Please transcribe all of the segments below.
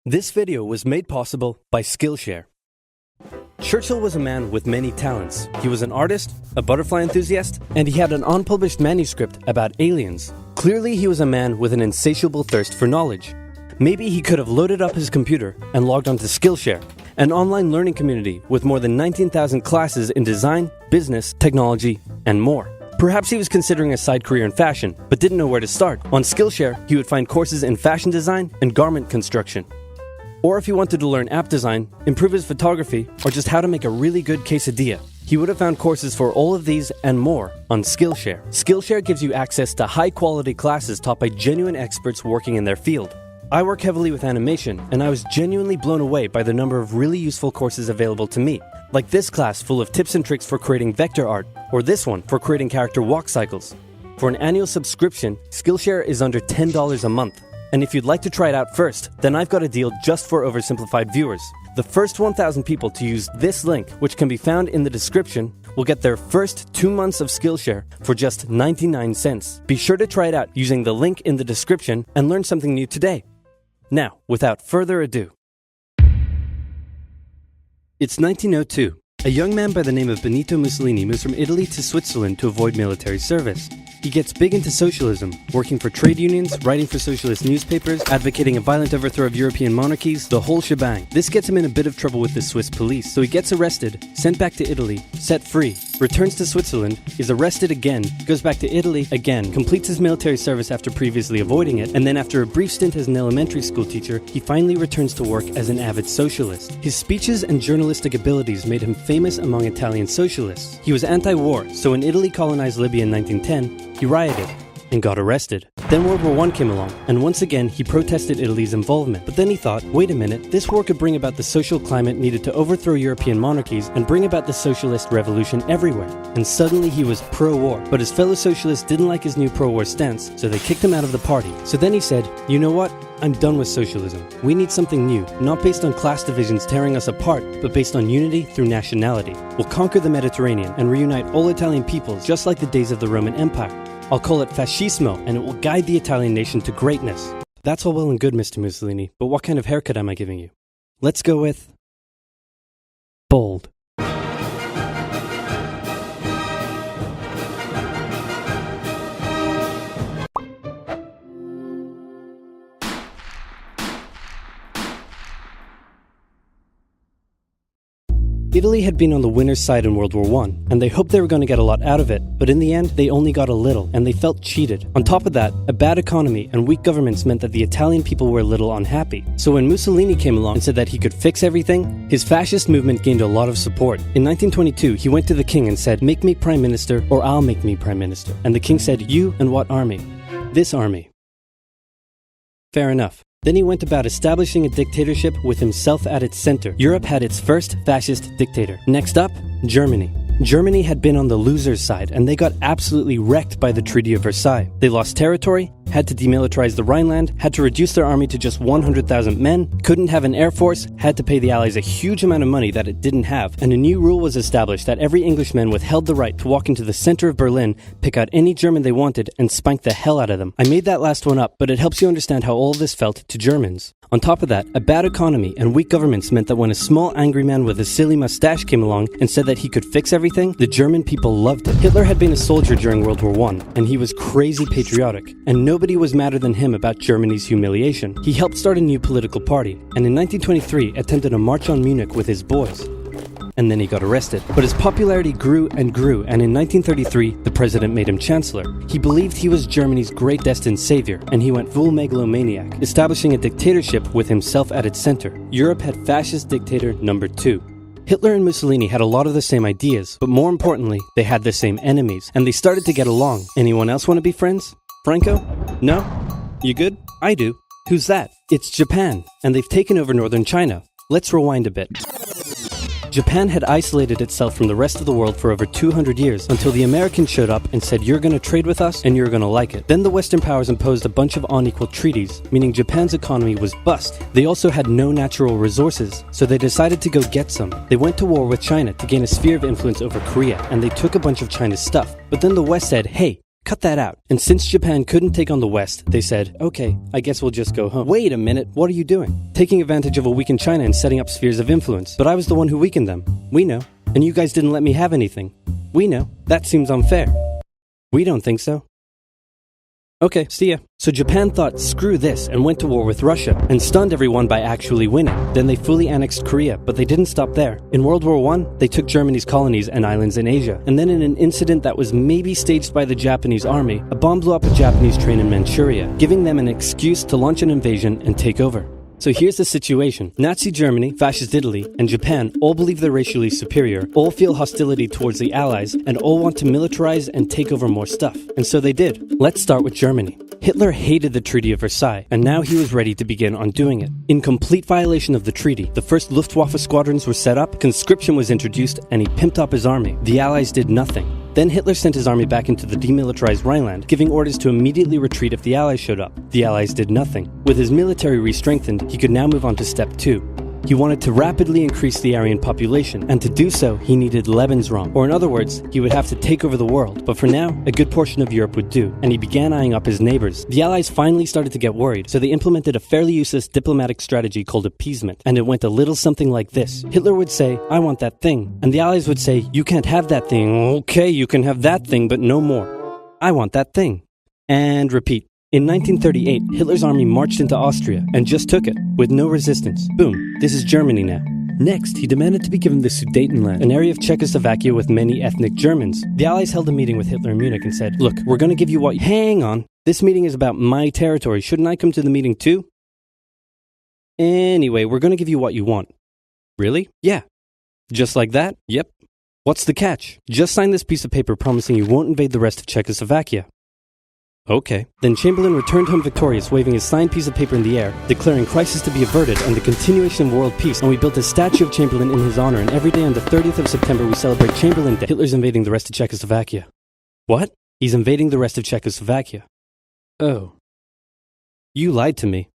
This video was made possible by Skillshare. Churchill was a man with many talents. He was an artist, a butterfly enthusiast, and he had an unpublished manuscript about aliens. Clearly, he was a man with an insatiable thirst for knowledge. Maybe he could have loaded up his computer and logged onto Skillshare, an online learning community with more than 19,000 classes in design, business, technology, and more. Perhaps he was considering a side career in fashion, but didn't know where to start. On Skillshare, he would find courses in fashion design and garment construction. Or if he wanted to learn app design, improve his photography, or just how to make a really good quesadilla, he would have found courses for all of these and more on Skillshare. Skillshare gives you access to high-quality classes taught by genuine experts working in their field. I work heavily with animation, and I was genuinely blown away by the number of really useful courses available to me, like this class full of tips and tricks for creating vector art, or this one for creating character walk cycles. For an annual subscription, Skillshare is under $10 a month. And if you'd like to try it out first, then I've got a deal just for oversimplified viewers. The first 1,000 people to use this link, which can be found in the description, will get their first 2 months of Skillshare for just 99 cents. Be sure to try it out using the link in the description and learn something new today. Now, without further ado. It's 1902. A young man by the name of Benito Mussolini moves from Italy to Switzerland to avoid military service. He gets big into socialism, working for trade unions, writing for socialist newspapers, advocating a violent overthrow of European monarchies, the whole shebang. This gets him in a bit of trouble with the Swiss police, so he gets arrested, sent back to Italy, set free, returns to Switzerland, is arrested again, goes back to Italy again, completes his military service after previously avoiding it, and then after a brief stint as an elementary school teacher, he finally returns to work as an avid socialist. His speeches and journalistic abilities made him famous among Italian socialists. He was anti-war, so when Italy colonized Libya in 1910, he rioted and got arrested. Then World War I came along, and once again he protested Italy's involvement. But then he thought, wait a minute, this war could bring about the social climate needed to overthrow European monarchies and bring about the socialist revolution everywhere. And suddenly he was pro-war. But his fellow socialists didn't like his new pro-war stance, so they kicked him out of the party. So then he said, you know what? I'm done with socialism. We need something new, not based on class divisions tearing us apart, but based on unity through nationality. We'll conquer the Mediterranean and reunite all Italian peoples just like the days of the Roman Empire. I'll call it fascismo, and it will guide the Italian nation to greatness. That's all well and good, Mr. Mussolini, but what kind of haircut am I giving you? Let's go with bold. Italy had been on the winner's side in World War I, and they hoped they were going to get a lot out of it, but in the end, they only got a little, and they felt cheated. On top of that, a bad economy and weak governments meant that the Italian people were a little unhappy. So when Mussolini came along and said that he could fix everything, his fascist movement gained a lot of support. In 1922, he went to the king and said, make me prime minister, or I'll make me prime minister. And the king said, you and what army? This army. Fair enough. Then he went about establishing a dictatorship with himself at its center. Europe had its first fascist dictator. Next up, Germany. Germany had been on the loser's side, and they got absolutely wrecked by the Treaty of Versailles. They lost territory, had to demilitarize the Rhineland, had to reduce their army to just 100,000 men, couldn't have an air force, had to pay the Allies a huge amount of money that it didn't have, and a new rule was established that every Englishman withheld the right to walk into the center of Berlin, pick out any German they wanted, and spank the hell out of them. I made that last one up, but it helps you understand how all of this felt to Germans. On top of that, a bad economy and weak governments meant that when a small angry man with a silly mustache came along and said that he could fix everything, the German people loved it. Hitler had been a soldier during World War I, and he was crazy patriotic, and nobody was madder than him about Germany's humiliation. He helped start a new political party, and in 1923 attempted a march on Munich with his boys. And then he got arrested. But his popularity grew, and in 1933, the president made him chancellor. He believed he was Germany's great destined savior, and he went full megalomaniac, establishing a dictatorship with himself at its center. Europe had fascist dictator number 2. Hitler and Mussolini had a lot of the same ideas, but more importantly, they had the same enemies, and they started to get along. Anyone else want to be friends? Franco? No? You good? I do. Who's that? It's Japan, and they've taken over northern China. Let's rewind a bit. Japan had isolated itself from the rest of the world for over 200 years until the Americans showed up and said, you're going to trade with us and you're going to like it. Then the Western powers imposed a bunch of unequal treaties, meaning Japan's economy was bust. They also had no natural resources, so they decided to go get some. They went to war with China to gain a sphere of influence over Korea, and they took a bunch of China's stuff. But then the West said, hey, cut that out. And since Japan couldn't take on the West, they said, okay, I guess we'll just go home. Wait a minute, what are you doing? Taking advantage of a weakened China and setting up spheres of influence. But I was the one who weakened them. We know. And you guys didn't let me have anything. We know. That seems unfair. We don't think so. Okay, see ya. So Japan thought, screw this, and went to war with Russia, and stunned everyone by actually winning. Then they fully annexed Korea, but they didn't stop there. In World War I, they took Germany's colonies and islands in Asia, and then in an incident that was maybe staged by the Japanese army, a bomb blew up a Japanese train in Manchuria, giving them an excuse to launch an invasion and take over. So here's the situation. Nazi Germany, Fascist Italy, and Japan all believe they're racially superior, all feel hostility towards the Allies, and all want to militarize and take over more stuff. And so they did. Let's start with Germany. Hitler hated the Treaty of Versailles, and now he was ready to begin undoing it. In complete violation of the treaty, the first Luftwaffe squadrons were set up, conscription was introduced, and he pimped up his army. The Allies did nothing. Then Hitler sent his army back into the demilitarized Rhineland, giving orders to immediately retreat if the Allies showed up. The Allies did nothing. With his military re-strengthened, he could now move on to step 2. He wanted to rapidly increase the Aryan population, and to do so, he needed Lebensraum, or in other words, he would have to take over the world. But for now, a good portion of Europe would do, and he began eyeing up his neighbors. The Allies finally started to get worried, so they implemented a fairly useless diplomatic strategy called appeasement, and it went a little something like this. Hitler would say, I want that thing, and the Allies would say, you can't have that thing. Okay, you can have that thing, but no more. I want that thing. And repeat. In 1938, Hitler's army marched into Austria and just took it, with no resistance. Boom, this is Germany now. Next, he demanded to be given the Sudetenland, an area of Czechoslovakia with many ethnic Germans. The Allies held a meeting with Hitler in Munich and said, look, we're going to give you what... Hang on, this meeting is about my territory. Shouldn't I come to the meeting too? Anyway, we're going to give you what you want. Really? Yeah. Just like that? Yep. What's the catch? Just sign this piece of paper promising you won't invade the rest of Czechoslovakia. Okay. Then Chamberlain returned home victorious, waving his signed piece of paper in the air, declaring crisis to be averted and the continuation of world peace, and we built a statue of Chamberlain in his honor, and every day on the 30th of September we celebrate Chamberlain Day. Hitler's invading the rest of Czechoslovakia. What? He's invading the rest of Czechoslovakia. Oh. You lied to me.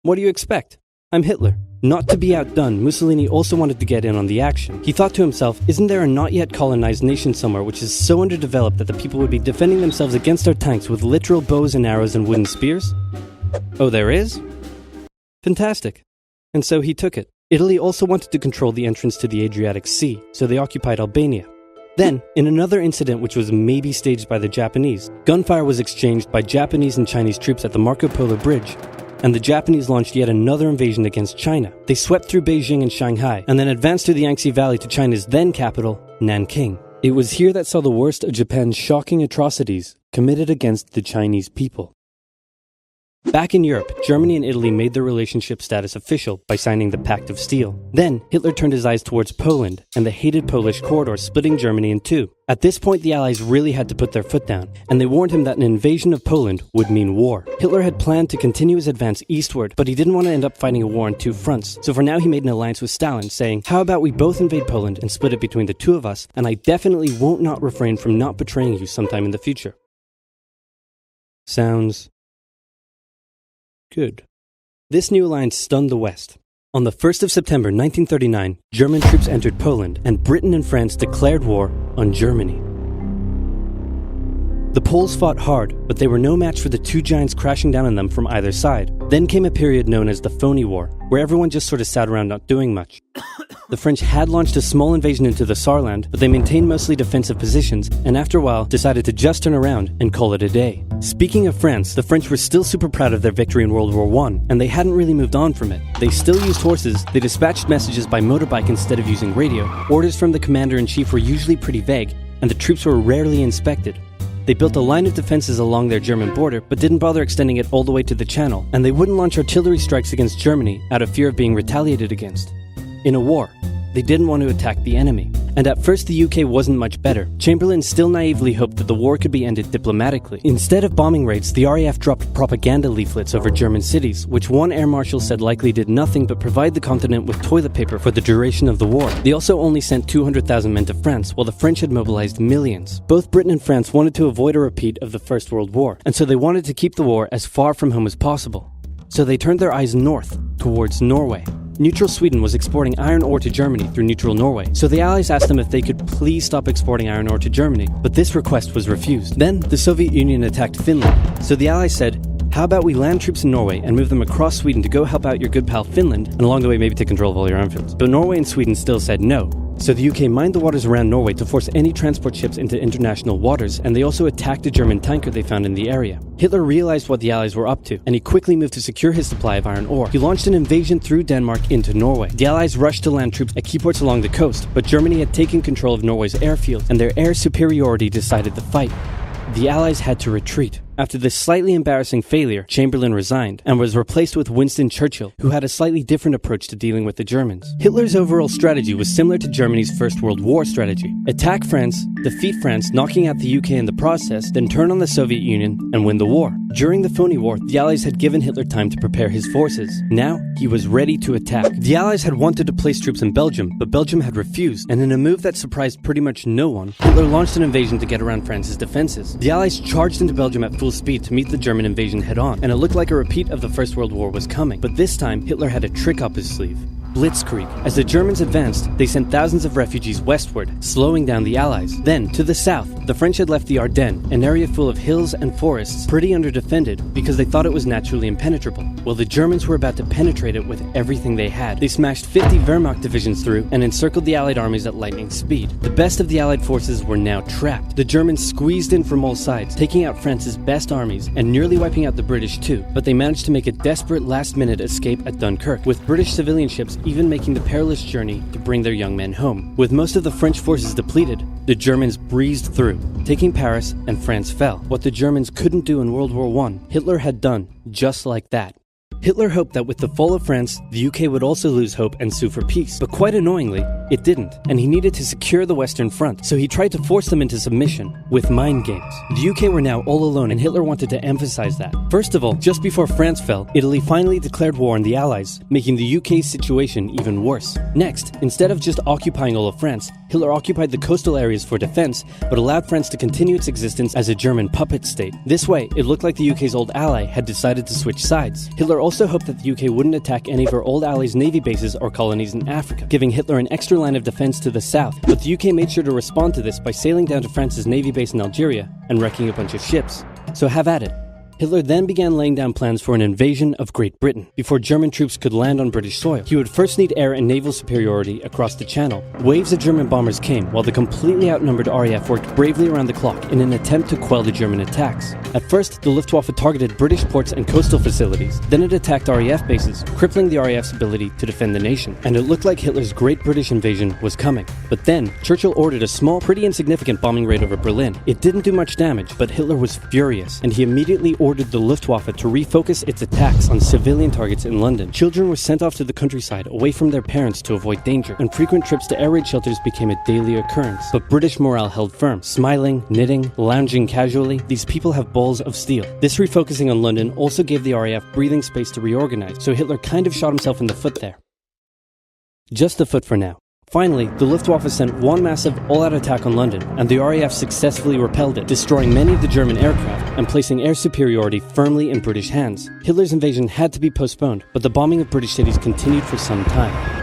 What do you expect? I'm Hitler. Not to be outdone, Mussolini also wanted to get in on the action. He thought to himself, isn't there a not yet colonized nation somewhere which is so underdeveloped that the people would be defending themselves against our tanks with literal bows and arrows and wooden spears? Oh, there is? Fantastic. And so he took it. Italy also wanted to control the entrance to the Adriatic Sea, so they occupied Albania. Then, in another incident which was maybe staged by the Japanese, gunfire was exchanged by Japanese and Chinese troops at the Marco Polo Bridge, and the Japanese launched yet another invasion against China. They swept through Beijing and Shanghai, and then advanced through the Yangtze Valley to China's then capital, Nanking. It was here that saw the worst of Japan's shocking atrocities committed against the Chinese people. Back in Europe, Germany and Italy made their relationship status official by signing the Pact of Steel. Then, Hitler turned his eyes towards Poland and the hated Polish corridor, splitting Germany in two. At this point, the Allies really had to put their foot down, and they warned him that an invasion of Poland would mean war. Hitler had planned to continue his advance eastward, but he didn't want to end up fighting a war on two fronts. So for now, he made an alliance with Stalin, saying, how about we both invade Poland and split it between the two of us, and I definitely won't not refrain from not betraying you sometime in the future. Sounds good. This new alliance stunned the West. On the 1st of September 1939, German troops entered Poland, and Britain and France declared war on Germany. The Poles fought hard, but they were no match for the two giants crashing down on them from either side. Then came a period known as the Phony War, where everyone just sort of sat around not doing much. The French had launched a small invasion into the Saarland, but they maintained mostly defensive positions, and after a while decided to just turn around and call it a day. Speaking of France, the French were still super proud of their victory in World War I, and they hadn't really moved on from it. They still used horses, they dispatched messages by motorbike instead of using radio, orders from the commander-in-chief were usually pretty vague, and the troops were rarely inspected. They built a line of defenses along their German border, but didn't bother extending it all the way to the Channel, and they wouldn't launch artillery strikes against Germany out of fear of being retaliated against. In a war, they didn't want to attack the enemy. And at first the UK wasn't much better. Chamberlain still naively hoped that the war could be ended diplomatically. Instead of bombing raids, the RAF dropped propaganda leaflets over German cities, which one air marshal said likely did nothing but provide the continent with toilet paper for the duration of the war. They also only sent 200,000 men to France, while the French had mobilized millions. Both Britain and France wanted to avoid a repeat of the First World War, and so they wanted to keep the war as far from home as possible. So they turned their eyes north, towards Norway. neutral Sweden was exporting iron ore to Germany through neutral Norway, so the Allies asked them if they could please stop exporting iron ore to Germany, but this request was refused. Then, the Soviet Union attacked Finland, so the Allies said, how about we land troops in Norway and move them across Sweden to go help out your good pal Finland, and along the way maybe take control of all your airfields. But Norway and Sweden still said no. So the UK mined the waters around Norway to force any transport ships into international waters, and they also attacked a German tanker they found in the area. Hitler realized what the Allies were up to, and he quickly moved to secure his supply of iron ore. He launched an invasion through Denmark into Norway. The Allies rushed to land troops at key ports along the coast, but Germany had taken control of Norway's airfields, and their air superiority decided the fight. The Allies had to retreat. After this slightly embarrassing failure, Chamberlain resigned and was replaced with Winston Churchill, who had a slightly different approach to dealing with the Germans. Hitler's overall strategy was similar to Germany's First World War strategy. Attack France, defeat France, knocking out the UK in the process, then turn on the Soviet Union and win the war. During the phony war, the Allies had given Hitler time to prepare his forces. Now, he was ready to attack. The Allies had wanted to place troops in Belgium, but Belgium had refused, and in a move that surprised pretty much no one, Hitler launched an invasion to get around France's defenses. The Allies charged into Belgium at full speed to meet the German invasion head-on, and it looked like a repeat of the First World War was coming. But this time, Hitler had a trick up his sleeve. Blitzkrieg. As the Germans advanced, they sent thousands of refugees westward, slowing down the Allies. Then, to the south, the French had left the Ardennes, an area full of hills and forests, pretty underdefended because they thought it was naturally impenetrable. Well, the Germans were about to penetrate it with everything they had. They smashed 50 Wehrmacht divisions through and encircled the Allied armies at lightning speed. The best of the Allied forces were now trapped. The Germans squeezed in from all sides, taking out France's best armies and nearly wiping out the British too, but they managed to make a desperate last-minute escape at Dunkirk, with British civilian ships even making the perilous journey to bring their young men home. With most of the French forces depleted, the Germans breezed through, taking Paris, and France fell. What the Germans couldn't do in World War I, Hitler had done just like that. Hitler hoped that with the fall of France, the UK would also lose hope and sue for peace. But quite annoyingly, it didn't, and he needed to secure the Western Front, so he tried to force them into submission with mind games. The UK were now all alone, and Hitler wanted to emphasize that. First of all, just before France fell, Italy finally declared war on the Allies, making the UK's situation even worse. Next, instead of just occupying all of France, Hitler occupied the coastal areas for defense, but allowed France to continue its existence as a German puppet state. This way, it looked like the UK's old ally had decided to switch sides. Hitler also hoped that the UK wouldn't attack any of her old allies' navy bases or colonies in Africa, giving Hitler an extra line of defense to the south. But the UK made sure to respond to this by sailing down to France's navy base in Algeria and wrecking a bunch of ships. So have at it. Hitler then began laying down plans for an invasion of Great Britain. Before German troops could land on British soil, he would first need air and naval superiority across the Channel. Waves of German bombers came, while the completely outnumbered RAF worked bravely around the clock in an attempt to quell the German attacks. At first, the Luftwaffe targeted British ports and coastal facilities. Then it attacked RAF bases, crippling the RAF's ability to defend the nation. And it looked like Hitler's Great British invasion was coming. But then, Churchill ordered a small, pretty insignificant bombing raid over Berlin. It didn't do much damage, but Hitler was furious, and he immediately ordered the Luftwaffe to refocus its attacks on civilian targets in London. Children were sent off to the countryside away from their parents to avoid danger, and frequent trips to air raid shelters became a daily occurrence. But British morale held firm. Smiling, knitting, lounging casually, these people have balls of steel. This refocusing on London also gave the RAF breathing space to reorganize, so Hitler kind of shot himself in the foot there. Just the foot for now. Finally, the Luftwaffe sent one massive all-out attack on London, and the RAF successfully repelled it, destroying many of the German aircraft and placing air superiority firmly in British hands. Hitler's invasion had to be postponed, but the bombing of British cities continued for some time.